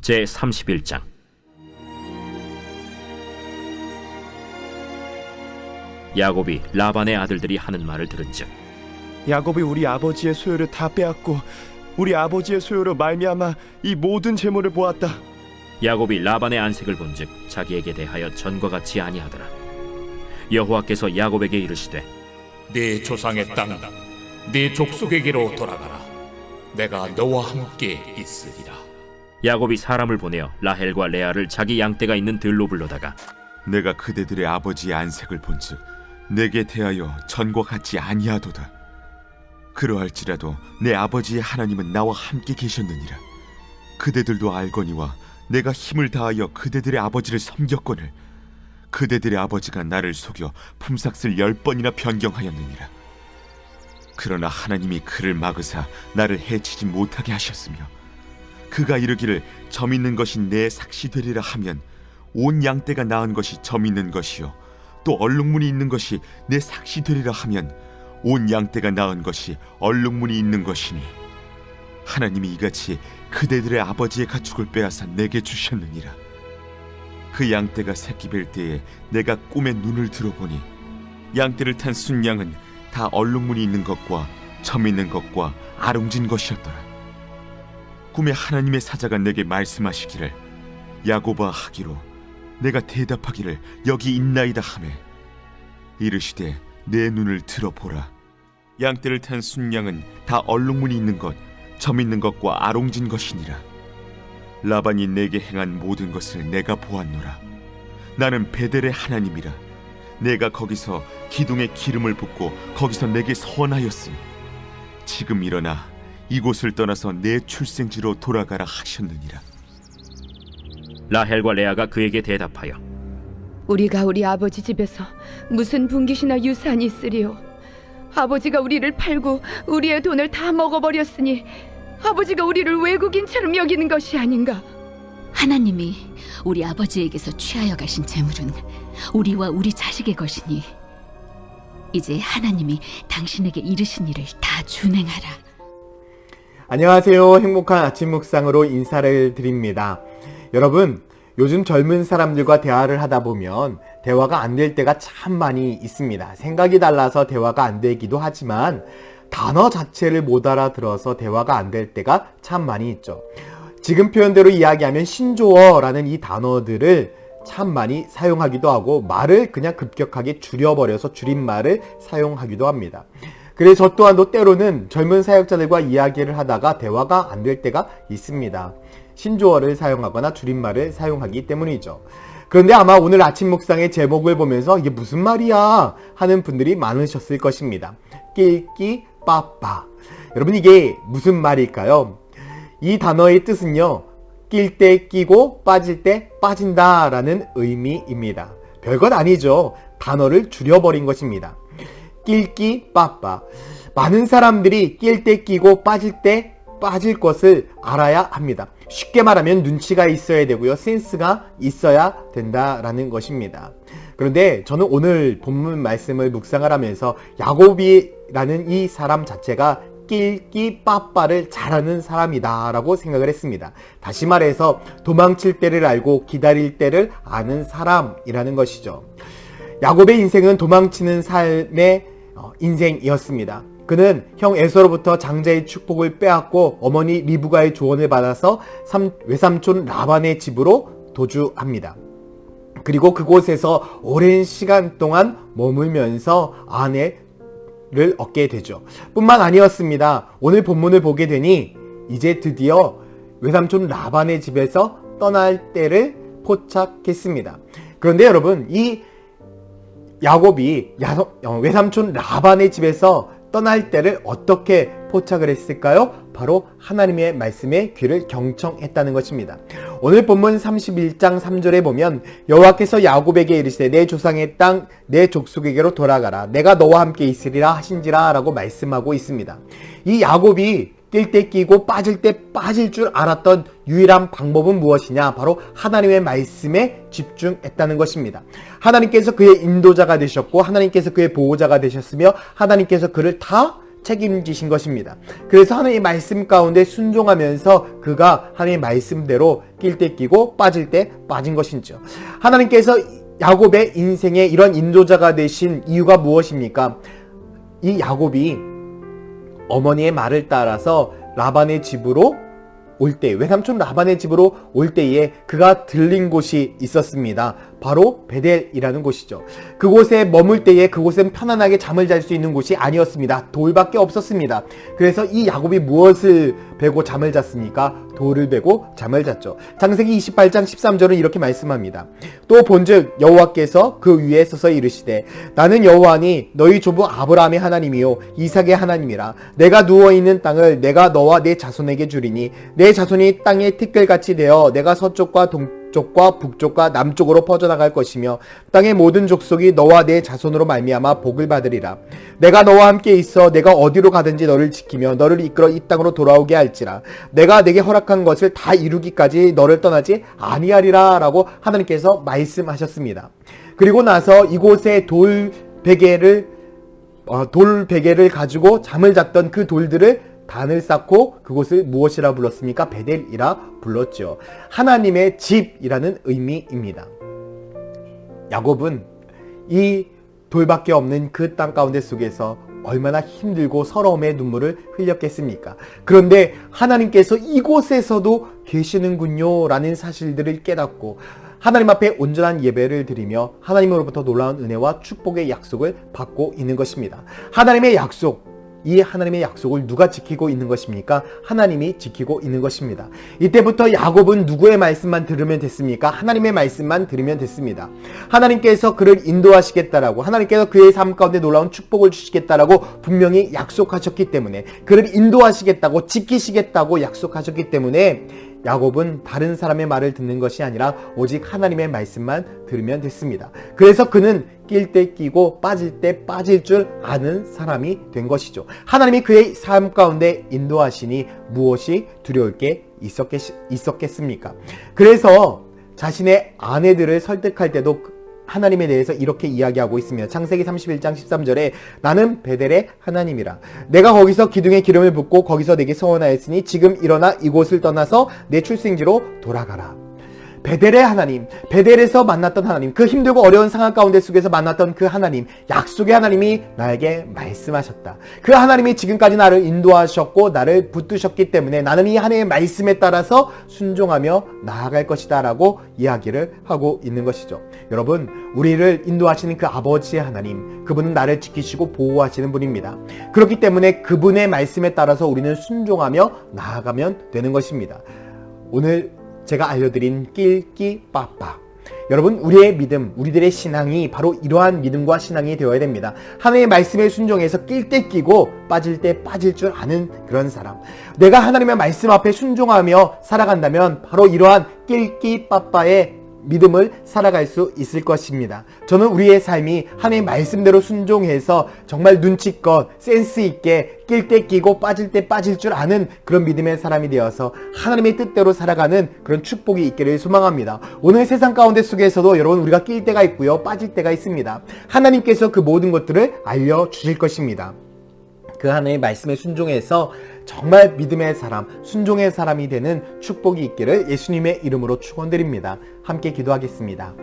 제31장. 야곱이 라반의 아들들이 하는 말을 들은즉 야곱이 우리 아버지의 소유를 다 빼앗고 우리 아버지의 소유로 말미암아 이 모든 재물을 보았다. 야곱이 라반의 안색을 본즉 자기에게 대하여 전과 같지 아니하더라. 여호와께서 야곱에게 이르시되 네 조상의 땅, 네 족속에게로 돌아가라. 내가 너와 함께 있으리라. 야곱이 사람을 보내어 라헬과 레아를 자기 양떼가 있는 들로 불러다가 내가 그대들의 아버지의 안색을 본즉 내게 대하여 전과 같지 아니하도다. 그러할지라도 내 아버지의 하나님은 나와 함께 계셨느니라. 그대들도 알거니와 내가 힘을 다하여 그대들의 아버지를 섬겼거늘 그대들의 아버지가 나를 속여 품삯을 10번이나 변경하였느니라. 그러나 하나님이 그를 막으사 나를 해치지 못하게 하셨으며 그가 이르기를 점 있는 것이 내 삭시 되리라 하면 온 양떼가 낳은 것이 점 있는 것이요 또 얼룩무늬 있는 것이 내 삭시 되리라 하면 온 양떼가 낳은 것이 얼룩무늬 있는 것이니 하나님이 이같이 그대들의 아버지의 가축을 빼앗아 내게 주셨느니라. 그 양떼가 새끼 뵐 때에 내가 꿈에 눈을 들어보니 양떼를 탄 순양은 다 얼룩무늬 있는 것과 점 있는 것과 아롱진 것이었더라. 꿈에 하나님의 사자가 내게 말씀하시기를 야곱아 하기로 내가 대답하기를 여기 있나이다 하매 이르시되 내 눈을 들어보라. 양떼를 탄 순양은 다 얼룩무늬 있는 것, 점 있는 것과 아롱진 것이니라. 라반이 내게 행한 모든 것을 내가 보았노라. 나는 베델의 하나님이라. 내가 거기서 기둥에 기름을 붓고 거기서 내게 서원하였으니 지금 일어나 이곳을 떠나서 내 출생지로 돌아가라 하셨느니라. 라헬과 레아가 그에게 대답하여 우리가 우리 아버지 집에서 무슨 분깃이나 유산이 있으리요? 아버지가 우리를 팔고 우리의 돈을 다 먹어버렸으니 아버지가 우리를 외국인처럼 여기는 것이 아닌가? 하나님이 우리 아버지에게서 취하여 가신 재물은 우리와 우리 자식의 것이니 이제 하나님이 당신에게 이르신 일을 다 준행하라. 안녕하세요. 행복한 아침 묵상으로 인사를 드립니다. 여러분, 요즘 젊은 사람들과 대화를 하다 보면 대화가 안 될 때가 참 많이 있습니다. 생각이 달라서 대화가 안 되기도 하지만 단어 자체를 못 알아들어서 대화가 안 될 때가 참 많이 있죠. 지금 표현대로 이야기하면 신조어라는 이 단어들을 참 많이 사용하기도 하고 말을 그냥 급격하게 줄여버려서 줄임말을 사용하기도 합니다. 그래서 저 또한도 때로는 젊은 사역자들과 이야기를 하다가 대화가 안 될 때가 있습니다. 신조어를 사용하거나 줄임말을 사용하기 때문이죠. 그런데 아마 오늘 아침 묵상의 제목을 보면서 이게 무슨 말이야 하는 분들이 많으셨을 것입니다. 낄끼 빠빠. 여러분, 이게 무슨 말일까요? 이 단어의 뜻은요, 낄 때 끼고 빠질 때 빠진다 라는 의미입니다. 별것 아니죠. 단어를 줄여버린 것입니다. 낄끼 빠빠. 많은 사람들이 낄 때 끼고 빠질 때 빠질 것을 알아야 합니다. 쉽게 말하면 눈치가 있어야 되고요, 센스가 있어야 된다라는 것입니다. 그런데 저는 오늘 본문 말씀을 묵상을 하면서 야곱이라는 이 사람 자체가 낄끼 빠빠를 잘하는 사람이다 라고 생각을 했습니다. 다시 말해서 도망칠 때를 알고 기다릴 때를 아는 사람이라는 것이죠. 야곱의 인생은 도망치는 삶의 인생이었습니다. 그는 형 에서로부터 장자의 축복을 빼앗고 어머니 리브가의 조언을 받아서 외삼촌 라반의 집으로 도주합니다. 그리고 그곳에서 오랜 시간 동안 머물면서 아내를 얻게 되죠. 뿐만 아니었습니다. 오늘 본문을 보게 되니 이제 드디어 외삼촌 라반의 집에서 떠날 때를 포착했습니다. 그런데 여러분, 이 야곱이 외삼촌 라반의 집에서 떠날 때를 어떻게 포착을 했을까요? 바로 하나님의 말씀에 귀를 경청했다는 것입니다. 오늘 본문 31장 3절에 보면 여호와께서 야곱에게 이르시되 내 조상의 땅 내 족속에게로 돌아가라. 내가 너와 함께 있으리라 하신지라 라고 말씀하고 있습니다. 이 야곱이 낄 때 끼고 빠질 때 빠질 줄 알았던 유일한 방법은 무엇이냐? 바로 하나님의 말씀에 집중했다는 것입니다. 하나님께서 그의 인도자가 되셨고 하나님께서 그의 보호자가 되셨으며 하나님께서 그를 다 책임지신 것입니다. 그래서 하나님의 말씀 가운데 순종하면서 그가 하나님의 말씀대로 낄 때 끼고 빠질 때 빠진 것이죠. 하나님께서 야곱의 인생에 이런 인도자가 되신 이유가 무엇입니까? 이 야곱이 어머니의 말을 따라서 라반의 집으로 올 때, 외삼촌 라반의 집으로 올 때에 그가 들린 곳이 있었습니다. 바로 베델이라는 곳이죠. 그곳에 머물 때에 그곳은 편안하게 잠을 잘 수 있는 곳이 아니었습니다. 돌밖에 없었습니다. 그래서 이 야곱이 무엇을 베고 잠을 잤습니까? 돌을 베고 잠을 잤죠. 창세기 28장 13절은 이렇게 말씀합니다. 또 본즉 여호와께서 그 위에 서서 이르시되 나는 여호와니 너희 조부 아브라함의 하나님이요 이삭의 하나님이라. 내가 누워있는 땅을 내가 너와 내 자손에게 주리니 내 자손이 땅의 티끌같이 되어 내가 서쪽과 동쪽과 북쪽과 남쪽으로 퍼져나갈 것이며 땅의 모든 족속이 너와 내 자손으로 말미암아 복을 받으리라. 내가 너와 함께 있어 내가 어디로 가든지 너를 지키며 너를 이끌어 이 땅으로 돌아오게 할지라. 내가 내게 허락한 것을 다 이루기까지 너를 떠나지 아니하리라 라고 하나님께서 말씀하셨습니다. 그리고 나서 이곳에 돌 베개를 가지고 잠을 잤던 그 돌들을 단을 쌓고 그곳을 무엇이라 불렀습니까? 베델이라 불렀죠. 하나님의 집이라는 의미입니다. 야곱은 이 돌밖에 없는 그 땅 가운데 속에서 얼마나 힘들고 서러움의 눈물을 흘렸겠습니까? 그런데 하나님께서 이곳에서도 계시는군요 라는 사실들을 깨닫고 하나님 앞에 온전한 예배를 드리며 하나님으로부터 놀라운 은혜와 축복의 약속을 받고 있는 것입니다. 하나님의 약속, 이 하나님의 약속을 누가 지키고 있는 것입니까? 하나님이 지키고 있는 것입니다. 이때부터 야곱은 누구의 말씀만 들으면 됐습니까? 하나님의 말씀만 들으면 됐습니다. 하나님께서 그를 인도하시겠다라고, 하나님께서 그의 삶 가운데 놀라운 축복을 주시겠다라고 분명히 약속하셨기 때문에, 그를 인도하시겠다고, 지키시겠다고 약속하셨기 때문에 야곱은 다른 사람의 말을 듣는 것이 아니라 오직 하나님의 말씀만 들으면 됐습니다. 그래서 그는 낄 때 끼고 빠질 때 빠질 줄 아는 사람이 된 것이죠. 하나님이 그의 삶 가운데 인도하시니 무엇이 두려울 게 있었겠습니까? 그래서 자신의 아내들을 설득할 때도 하나님에 대해서 이렇게 이야기하고 있습니다. 창세기 31장 13절에 나는 베델의 하나님이라. 내가 거기서 기둥에 기름을 붓고 거기서 내게 서원하였으니 지금 일어나 이곳을 떠나서 내 출생지로 돌아가라. 베델의 하나님, 베델에서 만났던 하나님, 그 힘들고 어려운 상황 가운데 속에서 만났던 그 하나님, 약속의 하나님이 나에게 말씀하셨다. 그 하나님이 지금까지 나를 인도하셨고 나를 붙드셨기 때문에 나는 이 하나님의 말씀에 따라서 순종하며 나아갈 것이다 라고 이야기를 하고 있는 것이죠. 여러분, 우리를 인도하시는 그 아버지의 하나님, 그분은 나를 지키시고 보호하시는 분입니다. 그렇기 때문에 그분의 말씀에 따라서 우리는 순종하며 나아가면 되는 것입니다. 오늘 제가 알려드린 낄끼 빠빠, 여러분, 우리의 믿음, 우리들의 신앙이 바로 이러한 믿음과 신앙이 되어야 됩니다. 하나님의 말씀에 순종해서 낄 때 끼고 빠질 때 빠질 줄 아는 그런 사람. 내가 하나님의 말씀 앞에 순종하며 살아간다면 바로 이러한 낄끼 빠빠의 믿음을 살아갈 수 있을 것입니다. 저는 우리의 삶이 하나님의 말씀대로 순종해서 정말 눈치껏 센스 있게 낄 때 끼고 빠질 때 빠질 줄 아는 그런 믿음의 사람이 되어서 하나님의 뜻대로 살아가는 그런 축복이 있기를 소망합니다. 오늘 세상 가운데 속에서도 여러분, 우리가 낄 때가 있고요, 빠질 때가 있습니다. 하나님께서 그 모든 것들을 알려주실 것입니다. 그 하나님의 말씀에 순종해서 정말 믿음의 사람, 순종의 사람이 되는 축복이 있기를 예수님의 이름으로 축원드립니다. 함께 기도하겠습니다.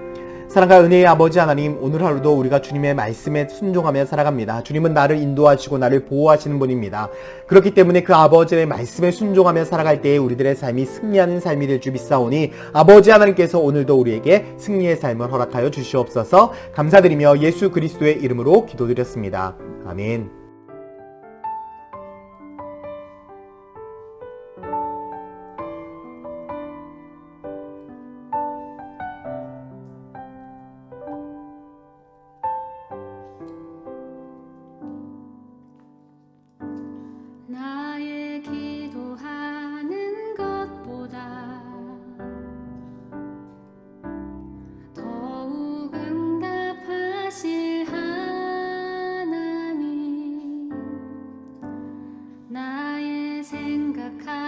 사랑과 은혜의 아버지 하나님, 오늘 하루도 우리가 주님의 말씀에 순종하며 살아갑니다. 주님은 나를 인도하시고 나를 보호하시는 분입니다. 그렇기 때문에 그 아버지의 말씀에 순종하며 살아갈 때에 우리들의 삶이 승리하는 삶이 될 줄 믿사오니 아버지 하나님께서 오늘도 우리에게 승리의 삶을 허락하여 주시옵소서. 감사드리며 예수 그리스도의 이름으로 기도드렸습니다. 아멘. 나의 기도하는 것보다 더욱 응답하실 하나님, 나의 생각하